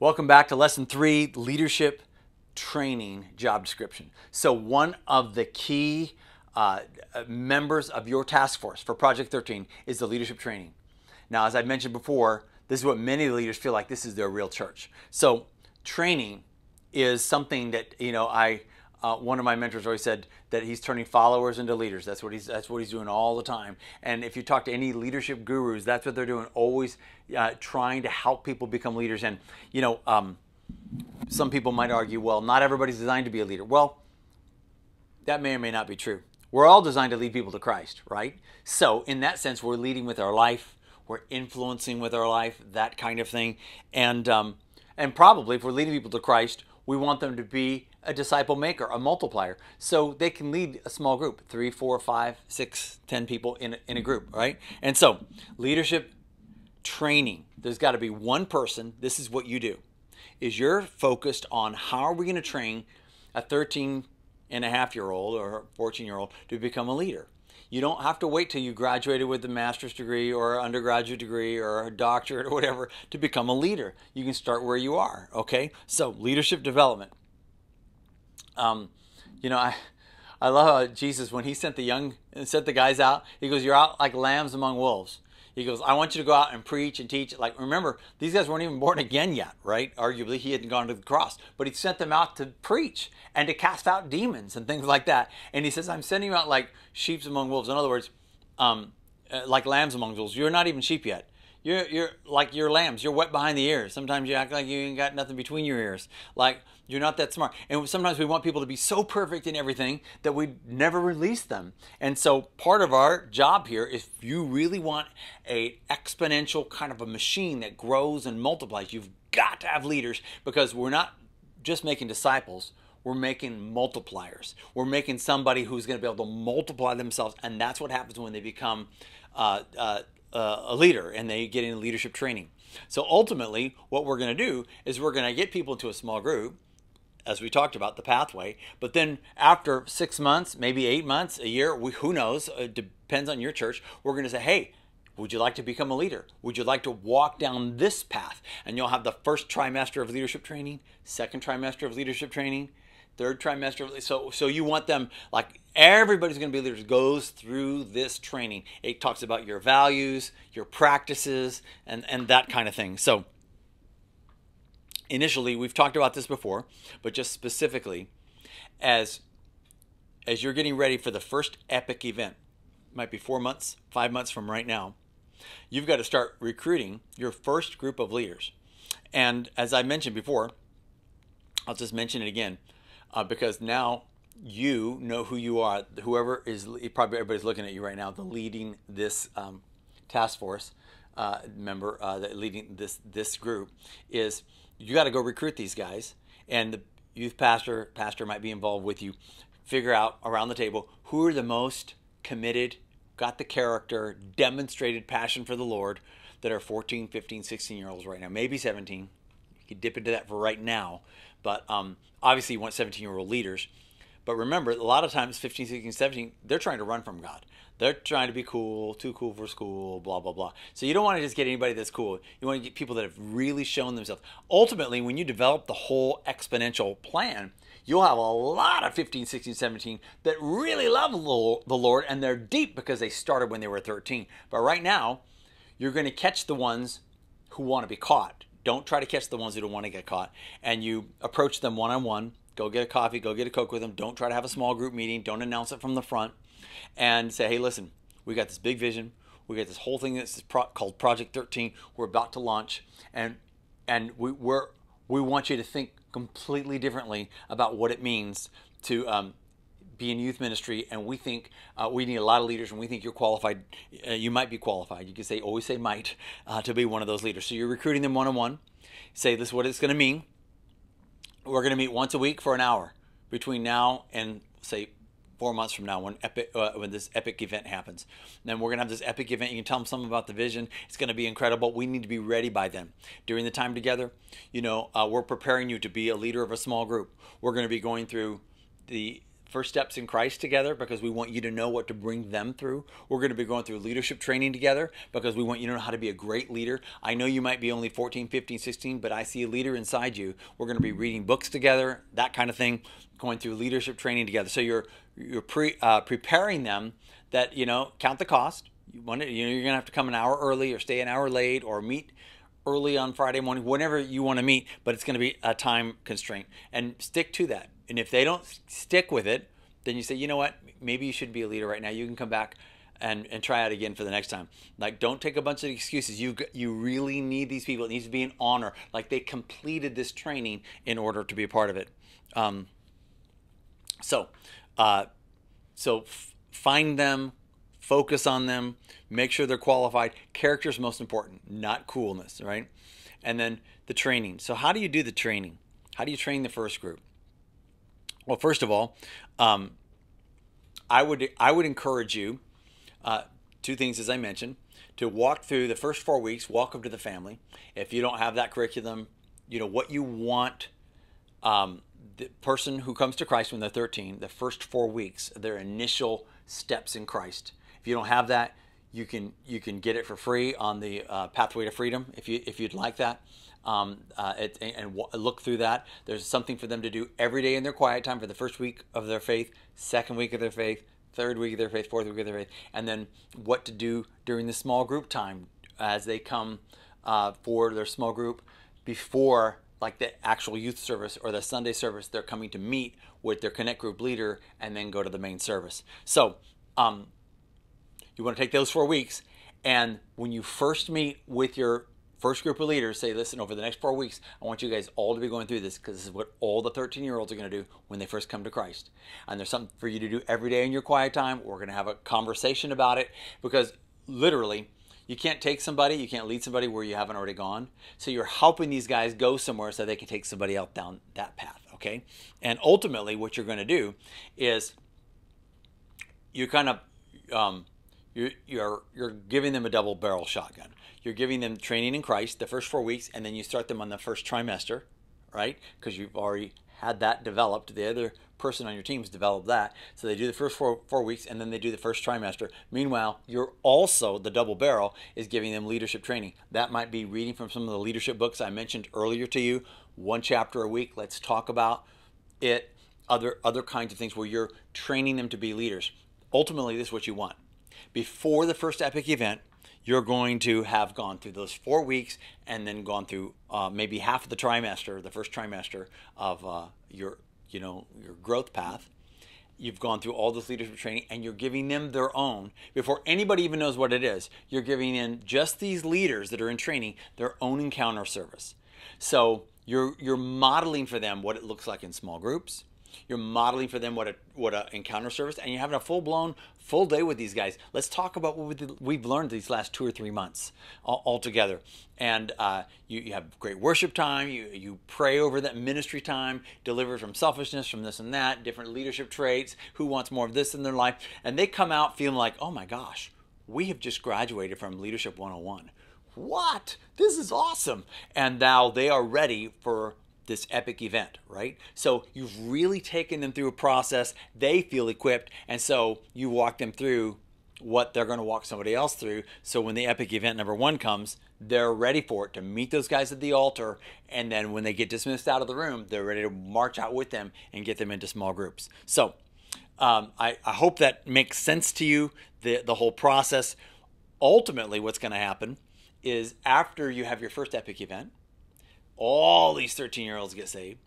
Welcome back to Lesson 3, Leadership Training Job Description. So one of the key members of your task force for Project 13 is the leadership training. Now, as I mentioned before, this is what many leaders feel like this is their real church. So training is something that, one of my mentors always said that he's turning followers into leaders. That's what he's doing all the time. And if you talk to any leadership gurus, that's what they're doing, always trying to help people become leaders. And some people might argue, well, not everybody's designed to be a leader. Well, that may or may not be true. We're all designed to lead people to Christ, right? So in that sense, we're leading with our life, we're influencing with our life, that kind of thing. And probably if we're leading people to Christ, we want them to be a disciple maker, a multiplier. So they can lead a small group, 3, 4, 5, 6, 10 people in a group, right? And so leadership training, there's got to be one person, this is what you do, is you're focused on how are we going to train a 13-and-a-half-year-old or 14-year-old to become a leader. You don't have to wait till you graduated with a master's degree or an undergraduate degree or a doctorate or whatever to become a leader. You can start where you are, okay? So leadership development. I love how Jesus, when he sent the guys out, he goes, you're out like lambs among wolves. He goes, I want you to go out and preach and teach. Like, remember, these guys weren't even born again yet, right? Arguably, he hadn't gone to the cross. But he sent them out to preach and to cast out demons and things like that. And he says, I'm sending you out like sheep among wolves. In other words, like lambs among wolves. You're not even sheep yet. You're like you're lambs. You're wet behind the ears. Sometimes you act like you ain't got nothing between your ears. Like you're not that smart. And sometimes we want people to be so perfect in everything that we never release them. And so part of our job here is if you really want a exponential kind of a machine that grows and multiplies, you've got to have leaders, because we're not just making disciples. We're making multipliers. We're making somebody who's going to be able to multiply themselves. And that's what happens when they become a leader and they get into leadership training. So ultimately, what we're going to do is we're going to get people into a small group, as we talked about, the pathway. But then after 6 months, maybe 8 months, a year, who knows, it depends on your church, we're going to say, hey, would you like to become a leader? Would you like to walk down this path? And you'll have the first trimester of leadership training, second trimester of leadership training, third trimester. So you want them, like everybody's going to be leaders, goes through this training. It talks about your values, your practices, and that kind of thing. So initially, we've talked about this before, but just specifically, as you're getting ready for the first epic event, it might be 4 months, 5 months from right now, you've got to start recruiting your first group of leaders. And as I mentioned before, I'll just mention it again, because now you know who you are. Whoever is, probably everybody's looking at you right now, the leading this task force member, that leading this group, is you got to go recruit these guys, and the youth pastor might be involved with you. Figure out around the table who are the most committed, got the character, demonstrated passion for the Lord, that are 14, 15, 16-year-olds right now, maybe 17. You could dip into that for right now, but obviously you want 17-year-old leaders. But remember, a lot of times 15, 16, 17, they're trying to run from God. They're trying to be cool, too cool for school, blah, blah, blah. So you don't want to just get anybody that's cool. You want to get people that have really shown themselves. Ultimately, when you develop the whole exponential plan, you'll have a lot of 15, 16, 17 that really love the Lord, and they're deep because they started when they were 13. But right now, you're going to catch the ones who want to be caught. Don't try to catch the ones who don't want to get caught. And you approach them one-on-one. Go get a coffee, go get a Coke with them. Don't try to have a small group meeting. Don't announce it from the front. And say, hey, listen, we got this big vision. We got this whole thing that's called Project 13. We're about to launch. And we want you to think completely differently about what it means to be in youth ministry. And we think we need a lot of leaders, and we think you're qualified. You might be qualified. You can always say might, to be one of those leaders. So you're recruiting them one-on-one. Say, this is what it's going to mean. We're going to meet once a week for an hour between now and, say, 4 months from now, when this epic event happens. And then we're going to have this epic event. You can tell them something about the vision. It's going to be incredible. We need to be ready by then. During the time together, we're preparing you to be a leader of a small group. We're going to be going through the First Steps in Christ together because we want you to know what to bring them through. We're going to be going through leadership training together because we want you to know how to be a great leader. I know you might be only 14, 15, 16, but I see a leader inside you. We're going to be reading books together, that kind of thing, going through leadership training together. So you're preparing them that, count the cost. You're going to have to come an hour early or stay an hour late or meet early on Friday morning, whenever you want to meet, but it's going to be a time constraint, and stick to that. And if they don't stick with it, then you say, you know what, maybe you should be a leader right now. You can come back and try it again for the next time. Like, don't take a bunch of excuses. You really need these people. It needs to be an honor. Like, they completed this training in order to be a part of it. So find them, focus on them, make sure they're qualified. Character is most important, not coolness, right? And then the training. So how do you do the training? How do you train the first group? Well, first of all, I would encourage you, two things as I mentioned, to walk through the first 4 weeks, welcome to the family. If you don't have that curriculum, what you want the person who comes to Christ when they're 13, the first 4 weeks, their initial steps in Christ. If you don't have that, you can get it for free on the Pathway to Freedom if you'd like that. Look through that. There's something for them to do every day in their quiet time for the first week of their faith, second week of their faith, third week of their faith, fourth week of their faith, and then what to do during the small group time as they come for their small group before, like, the actual youth service or the Sunday service. They're coming to meet with their Connect group leader and then go to the main service. So you want to take those 4 weeks, and when you first meet with your first group of leaders, say, listen, over the next 4 weeks, I want you guys all to be going through this because this is what all the 13-year-olds are going to do when they first come to Christ. And there's something for you to do every day in your quiet time. We're going to have a conversation about it because literally, you can't take somebody, you can't lead somebody where you haven't already gone. So you're helping these guys go somewhere so they can take somebody else down that path, okay? And ultimately, what you're going to do is you kind of you're giving them a double barrel shotgun. You're giving them training in Christ the first 4 weeks, and then you start them on the first trimester, right? Because you've already had that developed. The other person on your team's developed that. So they do the first four weeks, and then they do the first trimester. Meanwhile, you're also, the double barrel is giving them leadership training. That might be reading from some of the leadership books I mentioned earlier to you. 1 chapter a week. Let's talk about it. Other kinds of things where you're training them to be leaders. Ultimately, this is what you want. Before the first Epic event, you're going to have gone through those 4 weeks and then gone through maybe half of the trimester, the first trimester of your growth path. You've gone through all this leadership training, and you're giving them their own, before anybody even knows what it is, you're giving in just these leaders that are in training their own encounter service. So you're modeling for them what it looks like in small groups. You're modeling for them what a encounter service, and you're having a full day with these guys. Let's talk about what we've learned these last 2 or 3 months all together. And you have great worship time. You pray over that ministry time, deliver from selfishness, from this and that, different leadership traits. Who wants more of this in their life? And they come out feeling like, oh my gosh, we have just graduated from Leadership 101. What? This is awesome. And now they are ready for this epic event, right? So you've really taken them through a process. They feel equipped, and so you walk them through what they're going to walk somebody else through. So when the epic event number 1 comes, they're ready for it, to meet those guys at the altar, and then when they get dismissed out of the room, they're ready to march out with them and get them into small groups. So I hope that makes sense to you, the whole process. Ultimately, what's going to happen is after you have your first epic event, all these 13-year-olds get saved,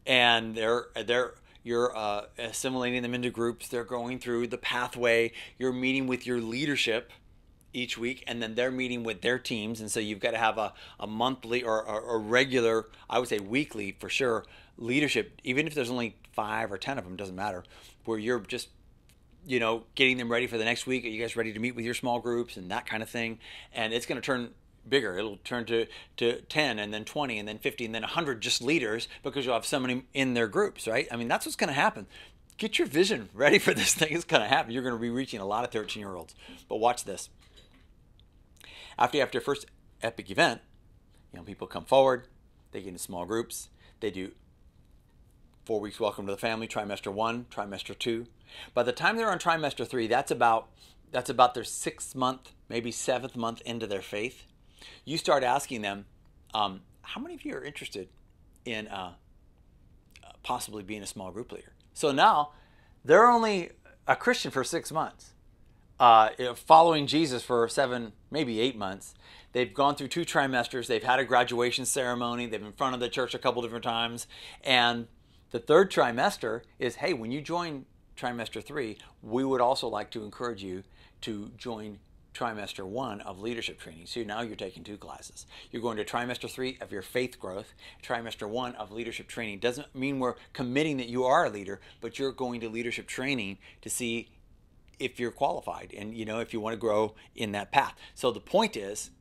and you're assimilating them into groups. They're going through the pathway. You're meeting with your leadership each week, and then they're meeting with their teams. And so you've got to have a monthly or a regular, I would say weekly for sure, leadership, even if there's only 5 or 10 of them, doesn't matter, where you're just getting them ready for the next week. Are you guys ready to meet with your small groups and that kind of thing? And it's going to turn bigger. It'll turn to 10 and then 20 and then 50 and then 100 just leaders, because you'll have so many in their groups, right? I mean, that's what's going to happen. Get your vision ready for this thing. It's going to happen. You're going to be reaching a lot of 13-year-olds. But watch this. After your first epic event, people come forward. They get into small groups. They do 4 weeks welcome to the family, trimester 1, trimester 2. By the time they're on trimester 3, that's about their 6th month, maybe 7th month into their faith. You start asking them, how many of you are interested in possibly being a small group leader? So now they're only a Christian for 6 months, following Jesus for 7, maybe 8 months. They've gone through 2 trimesters. They've had a graduation ceremony. They've been in front of the church a couple different times. And the 3rd trimester is, hey, when you join trimester 3, we would also like to encourage you to join trimester 1 of leadership training. So now you're taking 2 classes. You're going to trimester 3 of your faith growth, trimester 1 of leadership training. Doesn't mean we're committing that you are a leader, but you're going to leadership training to see if you're qualified and, if you want to grow in that path. So the point is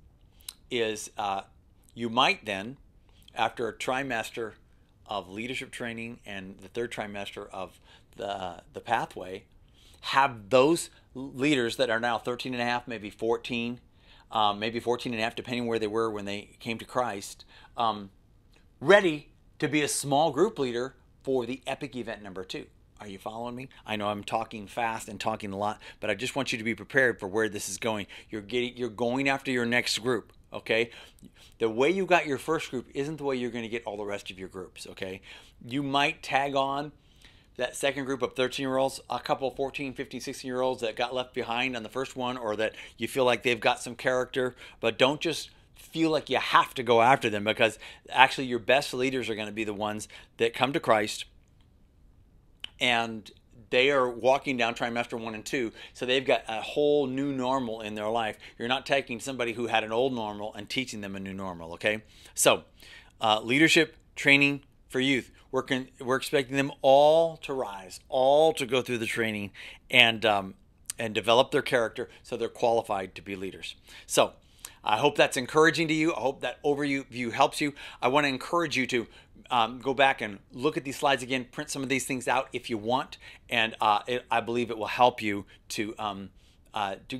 you might then, after a trimester of leadership training and the 3rd trimester of the pathway, have those leaders that are now 13 and a half, maybe 14, maybe 14 and a half, depending where they were when they came to Christ, ready to be a small group leader for the epic event number 2. Are you following me? I know I'm talking fast and talking a lot, but I just want you to be prepared for where this is going. You're going after your next group, okay? The way you got your first group isn't the way you're going to get all the rest of your groups, okay? You might tag on that second group of 13-year-olds, a couple of 14, 15, 16-year-olds that got left behind on the first one, or that you feel like they've got some character, but don't just feel like you have to go after them, because actually your best leaders are going to be the ones that come to Christ and they are walking down trimester 1 and 2, so they've got a whole new normal in their life. You're not taking somebody who had an old normal and teaching them a new normal, okay? So, leadership training for youth. We're expecting them all to rise, all to go through the training and develop their character so they're qualified to be leaders. So, I hope that's encouraging to you. I hope that overview helps you. I want to encourage you to go back and look at these slides again, print some of these things out if you want, and I believe it will help you to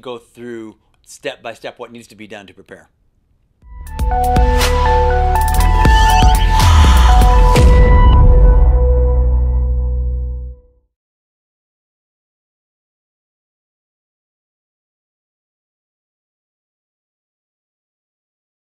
go through step by step what needs to be done to prepare.